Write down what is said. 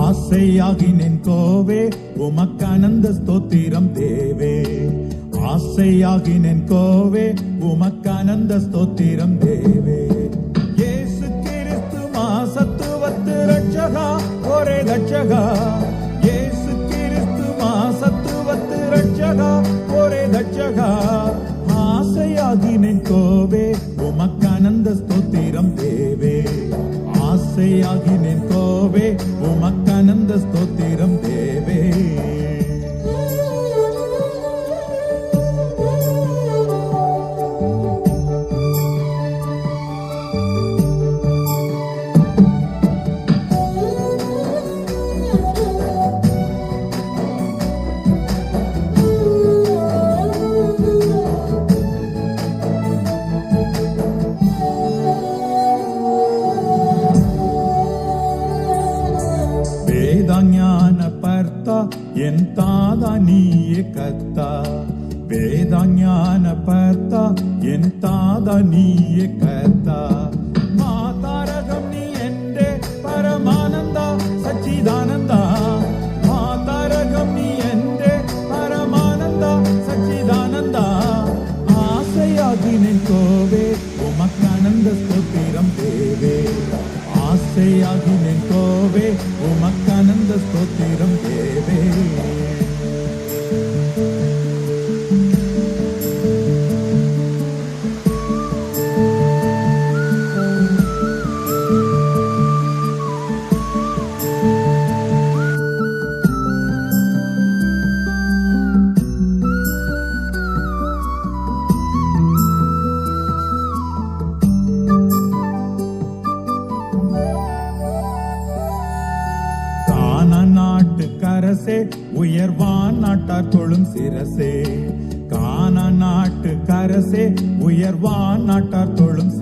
ஆசையாகினேன் கோவே உமக்கு ஆனந்த ஸ்தோத்திரம் தேவே. ஆசையாகினேன் கோவே உமக்கு ஆனந்த ஸ்தோத்திரம் தேவே. இயேசு கிறிஸ்து மாசத்துவத்து ரட்சகா ஒரே ரட்சகா. இயேசு கிறிஸ்து மாசத்துவத்து ரட்சகா ஒரே ரட்சகா. ஆசையாகினேன் கோவே உமக்கு ஆனந்த ஸ்தோத்திரம் தேவே. ஆசையாகினேன் கோவே உமக்கு ஆனந்த ஸ்தோத்திரம் தேவே. ஞானபர்த்தா என் தாதா நீயே கர்த்தா. வேதஞானபர்த்தா என் தாதா நீயே கர்த்தா. மாதாரகம் நீ என்டே பரமானந்தா சச்சிதானந்தா. மாதாரகம் நீ என்டே பரமானந்தா சச்சிதானந்தா. ஆசையாகினேன் கோவே உமக்கு ஆனந்த ஸ்தோத்திரம் தேவே. ஆசையாகினேன் கோவே உமக்கு ஆனந்த ஸ்தோத்திரம் தேவே. நாட்டுக்கரசே உயர்வான் நாட்டார் தொழும் சிரசே. கானா நாட்டுக்கரசே உயர்வான் நாட்டார் தொழும்